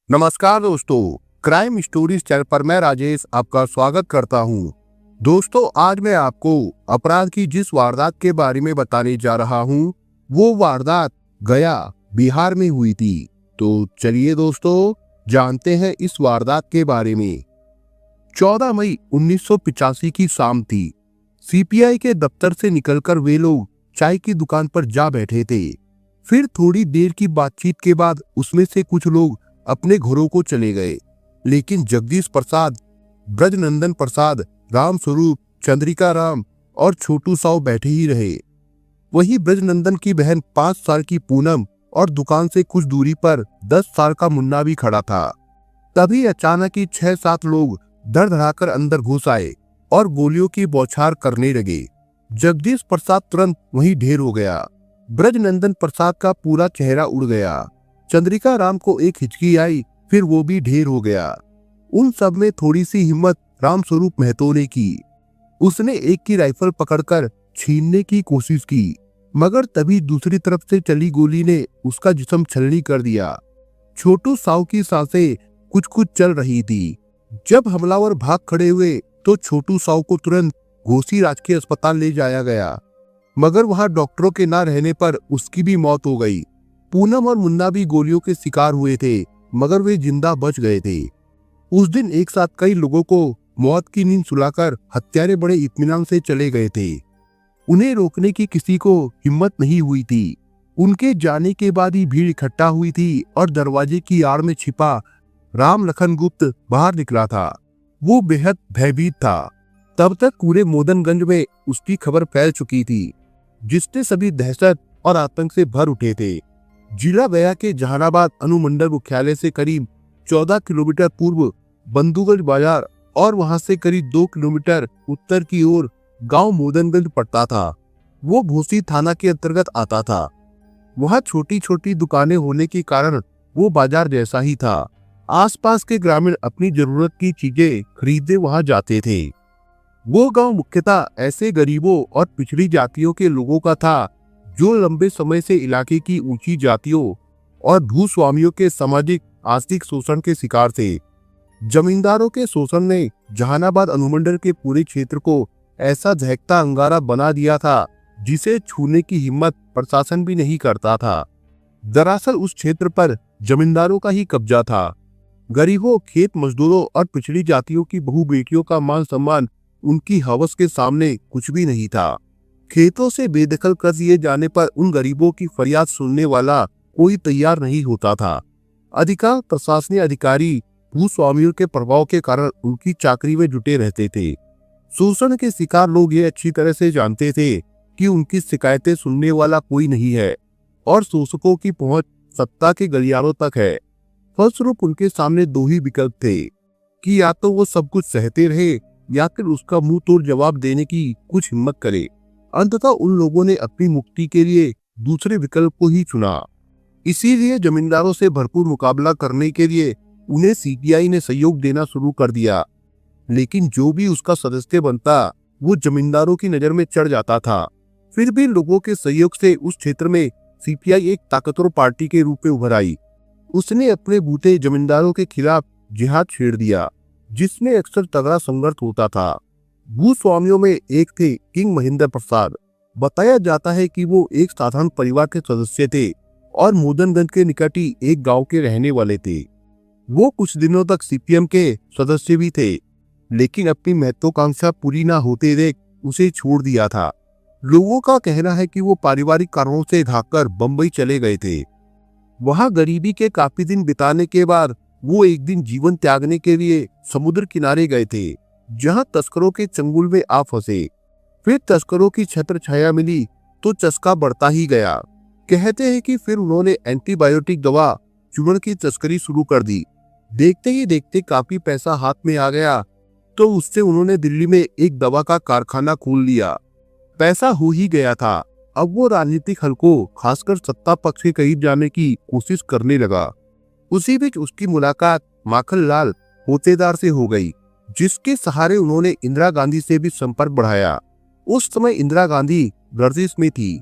नमस्कार दोस्तों, crime stories channel पर मैं राजेश आपका स्वागत करता हूं। दोस्तों, आज मैं आपको अपराध की जिस वारदात के बारे में बताने जा रहा हूं, वो वारदात गया बिहार में हुई थी। तो चलिए दोस्तों, जानते हैं इस वारदात के बारे में। 14 मई 1985 की शाम थी। सीपीआई के दफ्तर से निकलकर वे लोग चाय की दुकान पर जा बैठे थे। फिर थोड़ी देर की बातचीत के बाद उसमें से कुछ लोग अपने घरों को चले गए, लेकिन जगदीश प्रसाद, ब्रजनंदन प्रसाद, राम स्वरूप, चंद्रिका राम और छोटू साव बैठे ही रहे। वही ब्रजनंदन की बहन 5 साल की पूनम और दुकान से कुछ दूरी पर 10 साल का मुन्ना भी खड़ा था। तभी अचानक ही 6-7 लोग धड़धड़ाकर अंदर घुस आए और गोलियों की बौछार करने लगे। जगदीश प्रसाद तुरंत वहीं ढेर हो गया। ब्रजनंदन प्रसाद का पूरा चेहरा उड़ गया। चंद्रिका राम को एक हिचकी आई, फिर वो भी ढेर हो गया। उन सब में थोड़ी सी हिम्मत राम स्वरूप महतो ने की। उसने एक की राइफल पकड़कर छीनने की कोशिश की, मगर तभी दूसरी तरफ से चली गोली ने उसका जिस्म छलनी कर दिया। छोटू साव की सांसें कुछ कुछ चल रही थी। जब हमलावर भाग खड़े हुए तो छोटू साव को तुरंत घोसी राजकीय अस्पताल ले जाया गया, मगर वहां डॉक्टरों के ना रहने पर उसकी भी मौत हो गई। पूनम और मुन्ना भी गोलियों के शिकार हुए थे, मगर वे जिंदा बच गए थे। उस दिन एक साथ कई लोगों को मौत की नींद सुलाकर हत्यारे बड़े इत्मीनान से चले गए थे। उन्हें रोकने की किसी को हिम्मत नहीं हुई थी। उनके जाने के बाद ही भीड़ इकट्ठा हुई थी और दरवाजे की आड़ में छिपा राम लखन गुप्त बाहर निकला था। वो बेहद भयभीत था। तब तक पूरे मोदनगंज में उसकी खबर फैल चुकी थी, जिससे सभी दहशत और आतंक से भर उठे थे। जिला गया के जहानाबाद अनुमंडल मुख्यालय से करीब 14 किलोमीटर पूर्व बंधुगंज बाजार और वहां से करीब 2 किलोमीटर उत्तर की ओर गांव मोदनगंज पड़ता था। वो भोसी थाना के अंतर्गत आता था। वहां छोटी छोटी दुकानें होने के कारण वो बाजार जैसा ही था। आसपास के ग्रामीण अपनी जरूरत की चीजें खरीदने वहां जाते थे। वो गांव मुख्यतः ऐसे गरीबों और पिछड़ी जातियों के लोगों का था जो लंबे समय से इलाके की ऊंची जातियों और भूस्वामियों के सामाजिक आर्थिक शोषण के शिकार थे। जमींदारों के शोषण ने जहानाबाद अनुमंडल के पूरे क्षेत्र को ऐसा दहकता अंगारा बना दिया था, जिसे छूने की हिम्मत प्रशासन भी नहीं करता था। दरअसल उस क्षेत्र पर जमींदारों का ही कब्जा था। गरीबों, खेत मजदूरों और पिछड़ी जातियों की बहु बेटियों का मान सम्मान उनकी हवस के सामने कुछ भी नहीं था। खेतों से बेदखल कर दिए जाने पर उन गरीबों की फरियाद सुनने वाला कोई तैयार नहीं होता था। अधिकांश प्रशासनिक अधिकारी भूस्वामियों के प्रभाव के कारण उनकी चाकरी में जुटे रहते थे। शोषण के शिकार लोग ये अच्छी तरह से जानते थे कि उनकी शिकायतें सुनने वाला कोई नहीं है और शोषकों की पहुंच सत्ता के गलियारों तक है। फलस्वरूप उनके सामने 2 ही विकल्प थे कि या तो वो सब कुछ सहते रहे या फिर उसका मुंह तोड़ जवाब देने की कुछ हिम्मत करे। अंततः उन लोगों ने अपनी मुक्ति के लिए दूसरे विकल्प को ही चुना। इसीलिए जमींदारों से भरपूर मुकाबला करने के लिए उन्हें सीपीआई ने सहयोग देना शुरू कर दिया। लेकिन जो भी उसका सदस्य बनता, वो जमींदारों की नजर में चढ़ जाता था। फिर भी लोगों के सहयोग से उस क्षेत्र में सीपीआई एक ताकतवर पार्टी के रूप में उभर आई। उसने अपने बूते जमींदारों के खिलाफ जिहाद छेड़ दिया, जिसमें अक्सर तगड़ा संघर्ष होता था। भूस्वामियों में एक थे किंग महेंद्र प्रसाद। बताया जाता है कि वो एक साधारण परिवार के सदस्य थे और मोदनगंज के निकट ही एक गांव के रहने वाले थे। वो कुछ दिनों तक सीपीएम के सदस्य भी थे, लेकिन अपनी महत्वाकांक्षा पूरी न होते देख उसे छोड़ दिया था। लोगों का कहना है कि वो पारिवारिक कारणों से भागकर बंबई चले गए थे। वहां गरीबी के काफी दिन बिताने के बाद वो एक दिन जीवन त्यागने के लिए समुद्र किनारे गए थे, जहां तस्करों के चंगुल में आ फंसे। फिर तस्करों की छत्र छाया मिली तो चस्का बढ़ता ही गया। कहते हैं कि फिर उन्होंने एंटीबायोटिक दवा चूर्ण की तस्करी शुरू कर दी। देखते ही देखते काफी पैसा हाथ में आ गया तो उससे उन्होंने दिल्ली में एक दवा का कारखाना खोल लिया। पैसा हो ही गया था। अब वो राजनीतिक हलकों, खासकर सत्ता पक्ष के करीब जाने की कोशिश करने लगा। उसी बीच उसकी मुलाकात माखनलाल होतेदार से हो गई, जिसके सहारे उन्होंने इंदिरा गांधी से भी संपर्क बढ़ाया। उस समय इंदिरा गांधी गर्दिश में थी।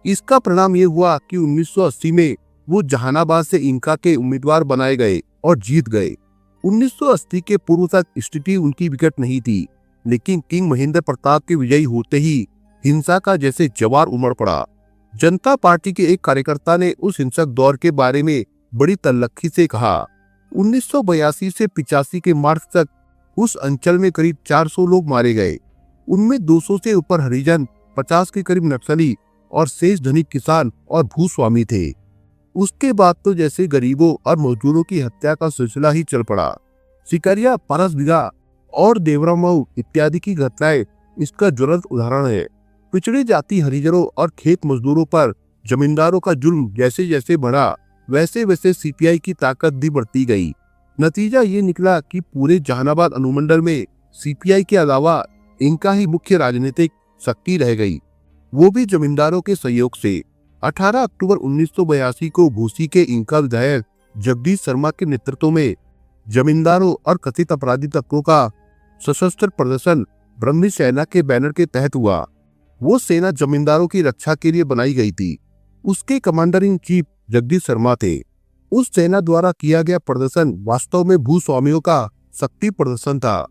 इसका परिणाम ये हुआ कि 1980 में वो जहानाबाद से इंका के उम्मीदवार बनाए गए और जीत गए। 1980 के पूर्व तक स्थिति उनकी विकट नहीं थी, लेकिन किंग महेंद्र प्रताप के विजयी होते ही हिंसा का जैसे ज्वार उमड़ पड़ा। जनता पार्टी के एक कार्यकर्ता ने उस हिंसक दौर के बारे में बड़ी तल्लखी से कहा, 1982 से 85 के मार्च तक उस अंचल में करीब 400 लोग मारे गए। उनमें 200 से ऊपर हरिजन, 50 के करीब नक्सली और शेष धनिक किसान और भूस्वामी थे। उसके बाद तो जैसे गरीबों और मजदूरों की हत्या का सिलसिला ही चल पड़ा। सिकरिया, परसबिगा और देवरामऊ इत्यादि की घटनाएं इसका ज्वलंत उदाहरण है। पिछड़ी जाति हरिजनों और खेत मजदूरों पर जमींदारों का जुल्म जैसे जैसे बढ़ा, वैसे वैसे सीपीआई की ताकत भी बढ़ती गई। नतीजा ये निकला कि पूरे जहानाबाद अनुमंडल में सीपीआई के अलावा इनका ही मुख्य राजनीतिक शक्ति रह गई, वो भी जमींदारों के सहयोग से। 18 अक्टूबर 1982 को भूसी के इनका विधायक जगदीश शर्मा के नेतृत्व में जमींदारों और कथित अपराधी तत्वों का सशस्त्र प्रदर्शन ब्रह्मी सेना के बैनर के तहत हुआ। वो सेना जमींदारों की रक्षा के लिए बनाई गई थी। उसके commander in chief Jagdish Sharma थे। उस सेना द्वारा किया गया प्रदर्शन वास्तव में भूस्वामियों का शक्ति प्रदर्शन था।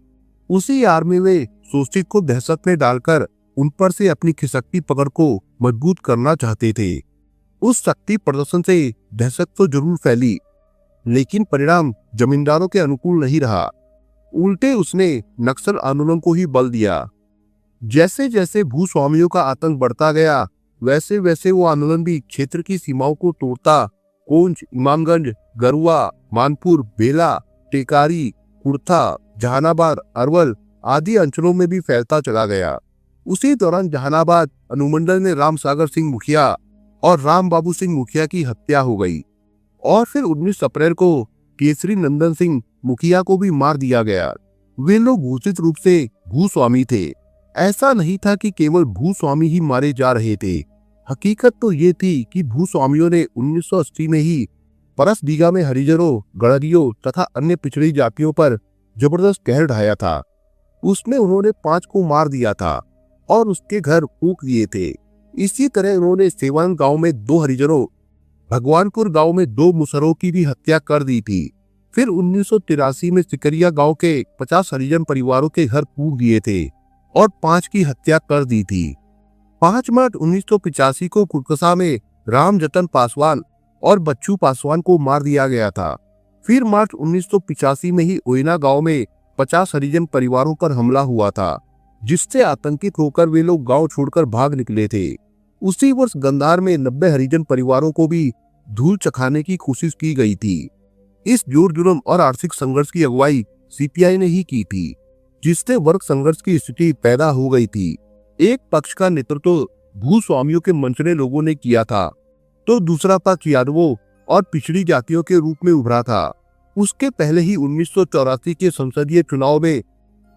उसी आर्मी में शोषित को दहशत में डालकर उन पर से अपनी खिसकती पकड़ को मजबूत करना चाहते थे। उस शक्ति प्रदर्शन से दहशत तो जरूर फैली, लेकिन परिणाम जमींदारों के अनुकूल नहीं रहा। उल्टे उसने नक्सल आंदोलन को ही बल दिया। जैसे जैसे भूस्वामियों का आतंक बढ़ता गया, वैसे वैसे वो आंदोलन भी क्षेत्र की सीमाओं को तोड़ता कोंच, इमामगंज, गरुआ, मानपुर, बेला, टेकारी, कुर्था, जहानाबाद, अरवल आदि अंचलों में भी फैलता चला गया। उसी दौरान जहानाबाद अनुमंडल में राम सागर सिंह मुखिया और राम बाबू सिंह मुखिया की हत्या हो गई और फिर 19 अप्रैल को केसरी नंदन सिंह मुखिया को भी मार दिया गया। वे लोग घोषित रूप से भूस्वामी थे। ऐसा नहीं था कि केवल भूस्वामी ही मारे जा रहे थे। हकीकत तो ये थी कि भूस्वामियों ने 1980 में ही परसबिगा में हरिजनों, गड़रियों तथा अन्य पिछड़ी जातियों पर जबरदस्त कहर ढाया था। उसमें उन्होंने 5 को मार दिया था और उसके घर फूंक दिए थे। इसी तरह उन्होंने सेवान गांव में 2 हरिजनों, भगवानपुर गांव में 2 मुसरों की भी हत्या कर दी थी। फिर 1983 में सिकरिया गांव के 50 हरिजन परिवारों के घर फूंक दिए थे और 5 की हत्या कर दी थी। 5 मार्च 1985 को कुरकसा में राम जतन पासवान और बच्चू पासवान को मार दिया गया था। फिर मार्च 1985 में ही ओइना गांव में 50 हरिजन परिवारों पर हमला हुआ था, जिससे आतंकित होकर वे लोग गांव छोड़कर भाग निकले थे। उसी वर्ष गंधार में 90 हरिजन परिवारों को भी धूल चखाने की कोशिश की गई थी। इस जोर जुल्म और आर्थिक संघर्ष की अगुवाई सीपीआई ने ही की थी, जिससे वर्ग संघर्ष की स्थिति पैदा हो गई थी। एक पक्ष का नेतृत्व भूस्वामियों के मनचले लोगों ने किया था, तो दूसरा पक्ष यादवों और पिछड़ी जातियों के रूप में उभरा था। उसके पहले ही 1984 के संसदीय चुनाव में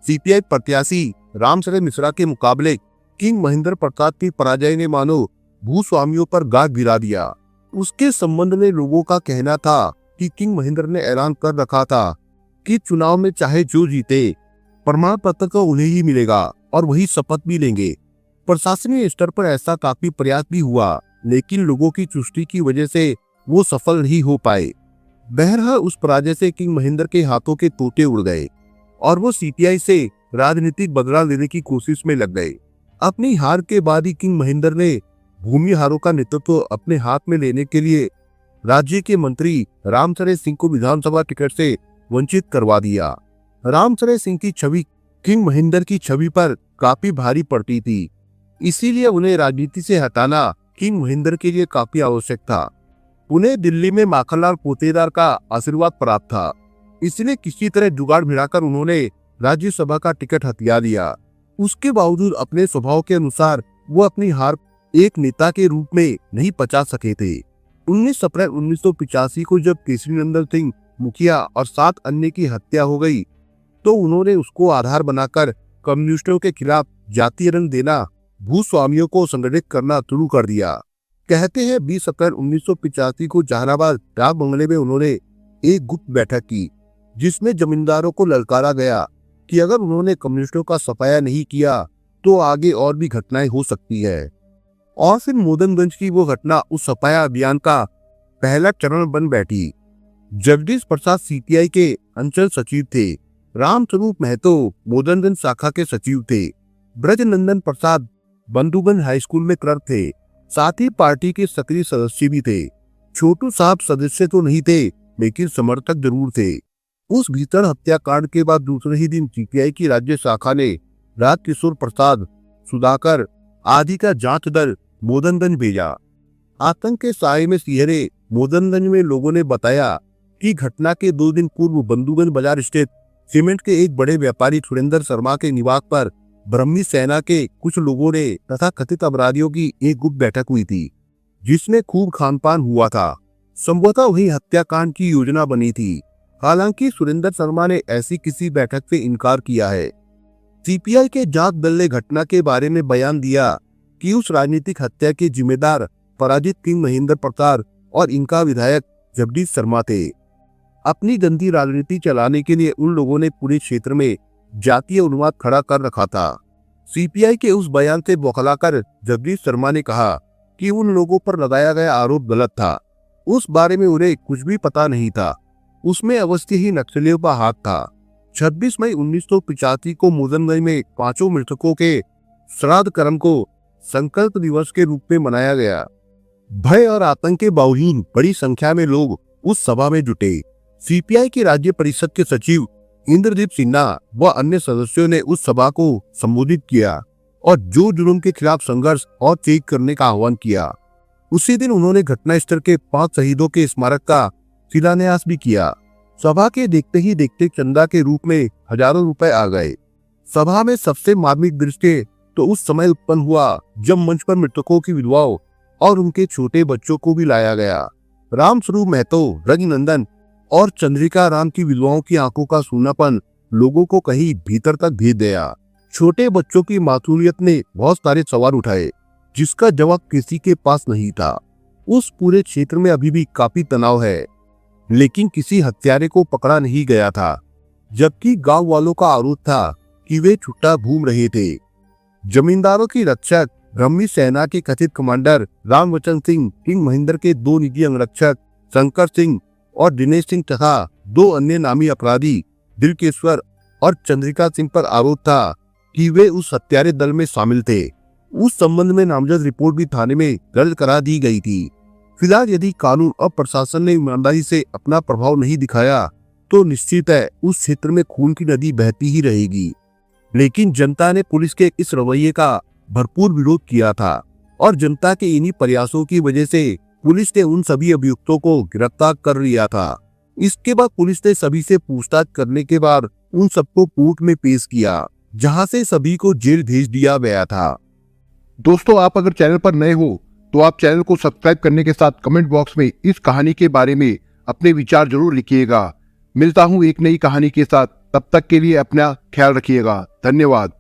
सीपीआई प्रत्याशी रामचंद्र मिश्रा के मुकाबले किंग महेंद्र प्रताप की पराजय ने मानो भूस्वामियों पर गाज गिरा दिया। उसके संबंध में लोगों का कहना था कि किंग महेंद्र ने ऐलान कर रखा था कि चुनाव में चाहे जो जीते, प्रमाण पत्र तो उन्हें ही मिलेगा और वही शपथ भी लेंगे। प्रशासनिक स्तर पर ऐसा काफी प्रयास भी हुआ, लेकिन लोगों की चुस्ती की वजह से वो सफल नहीं हो पाए। बहरहाल उस पराजय से किंग महेंद्र के हाथों के तोते उड़ गए और वो सीपीआई से राजनीतिक बदला लेने की कोशिश में लग गए। अपनी हार के बाद ही किंग महेंद्र ने भूमिहारों का नेतृत्व अपने हाथ में लेने के लिए राज्य के मंत्री रामचरण सिंह को विधानसभा टिकट से वंचित करवा दिया। रामचरण सिंह की छवि किंग महेंद्र की छवि पर काफी भारी पड़ती थी, इसीलिए उन्हें राजनीति से हटाना किंग महेंद्र के लिए काफी आवश्यक था। उन्हें दिल्ली में माखनलाल पोतेदार का आशीर्वाद प्राप्त था, इसलिए किसी तरह जुगाड़ भिड़ाकर उन्होंने राज्यसभा का टिकट हथिया लिया। उसके बावजूद अपने स्वभाव के अनुसार वो अपनी हार एक नेता के रूप में नहीं पचा सके थे। 19 अप्रैल 1985 को जब केसरी नंदन सिंह मुखिया और 7 अन्य की हत्या हो गई, तो उन्होंने उसको आधार बनाकर कम्युनिस्टों के खिलाफ जातीय रंग देना, भूस्वामियों को संगठित करना शुरू कर दिया। कहते हैं 20 अप्रैल 1985 को जहानाबाद डाक बंगले में उन्होंने एक गुप्त बैठक की, जिसमें जमींदारों को ललकारा गया कि अगर उन्होंने कम्युनिस्टों का सफाया नहीं किया तो आगे और भी घटनाएं हो सकती है। और फिर मोदनगंज की वो घटना उस सफाया अभियान का पहला चरण बन बैठी। जगदीश प्रसाद सीपीआई के अंचल सचिव थे। रामस्वरूप महतो मोदनगंज शाखा के सचिव थे। ब्रजनंदन प्रसाद बंधुगंज हाई स्कूल में क्लर्क थे। साथ ही पार्टी के सक्रिय सदस्य भी थे। छोटू साहब सदस्य तो नहीं थे, लेकिन समर्थक जरूर थे। उस भीतर हत्याकांड के बाद दूसरे ही दिन सीपीआई की राज्य शाखा ने राजकिशोर प्रसाद, सुधाकर आदि का जांच दल मोदनगंज भेजा। आतंक के साए में सिहरे मोदनगंज में लोगों ने बताया कि घटना के 2 दिन पूर्व बंधुगंज बाजार स्थित सीमेंट के एक बड़े व्यापारी सुरेंद्र शर्मा के निवास पर ब्रह्मी सेना के कुछ लोगों ने तथा कथित अपराधियों की एक गुप्त बैठक हुई थी, जिसमें खूब खानपान हुआ था। संभवतः वही हत्याकांड की योजना बनी थी। हालांकि सुरेंद्र शर्मा ने ऐसी किसी बैठक से इनकार किया है। सीपीआई के जांच दल ने घटना के बारे में बयान दिया कि उस राजनीतिक हत्या के जिम्मेदार पराजित किंग महेंद्र प्रसाद और इनका विधायक जगदीश शर्मा थे। अपनी गंदी राजनीति चलाने के लिए उन लोगों ने पूरे क्षेत्र में जातीय उन्माद खड़ा कर रखा था। सीपीआई के उस बयान से बौखलाकर जगदीश शर्मा ने कहा कि उन लोगों पर लगाया गया आरोप गलत था। उस बारे में उन्हें कुछ भी पता नहीं था। उसमें अवश्य ही नक्सलियों का हाथ था। 26 मई 1985 को मोदनगंज में 5 मृतकों के श्राद्ध कर्म को संकल्प दिवस के रूप में मनाया गया। भय और आतंक के बावजूद बड़ी संख्या में लोग उस सभा में जुटे। सीपीआई की राज्य परिषद के सचिव इंद्रदीप सिन्हा व अन्य सदस्यों ने उस सभा को संबोधित किया और जो जुर्म के खिलाफ संघर्ष और तेज करने का आह्वान किया। उसी दिन उन्होंने घटनास्थल के 5 शहीदों के स्मारक का शिलान्यास भी किया। सभा के देखते ही देखते चंदा के रूप में हजारों रुपए आ गए। सभा में सबसे मार्मिक दृश्य तो उस समय उत्पन्न हुआ जब मंच पर मृतकों की विधवाओं और उनके छोटे बच्चों को भी लाया गया। रामस्वरूप महतो, रघुनंदन और चंद्रिका राम की विधवाओं की आंखों का सूनापन लोगों को कहीं भीतर तक भेज दिया। छोटे बच्चों की मासूमियत ने बहुत सारे सवाल उठाए, जिसका जवाब किसी के पास नहीं था। उस पूरे क्षेत्र में अभी भी काफी तनाव है, लेकिन किसी हत्यारे को पकड़ा नहीं गया था, जबकि गांव वालों का आरोप था कि वे छुट्टा घूम रहे थे। जमींदारों की रक्षक ब्रह्मी सेना के कथित कमांडर रामवचन सिंह, किंग महेंद्र के 2 निजी अंगरक्षक शंकर सिंह और दिनेश सिंह तथा 2 अन्य नामी अपराधी दिलकेश्वर और चंद्रिका सिंह पर आरोप था कि वे उस हत्यारे दल में शामिल थे। उस संबंध में नामजद रिपोर्ट भी थाने में दर्ज करा दी गई थी। फिलहाल यदि कानून और प्रशासन ने ईमानदारी से अपना प्रभाव नहीं दिखाया तो निश्चित है उस क्षेत्र में खून की नदी बहती ही रहेगी। लेकिन जनता ने पुलिस के इस रवैये का भरपूर विरोध किया था और जनता के इन्हीं प्रयासों की वजह से पुलिस ने उन सभी अभियुक्तों को गिरफ्तार कर लिया था। इसके बाद पुलिस ने सभी से पूछताछ करने के बाद उन सबको कोर्ट में पेश किया, जहां से सभी को जेल भेज दिया गया था। दोस्तों, आप अगर चैनल पर नए हो तो आप चैनल को सब्सक्राइब करने के साथ कमेंट बॉक्स में इस कहानी के बारे में अपने विचार जरूर लिखिएगा। मिलता हूं एक नई कहानी के साथ, तब तक के लिए अपना ख्याल रखिएगा। धन्यवाद।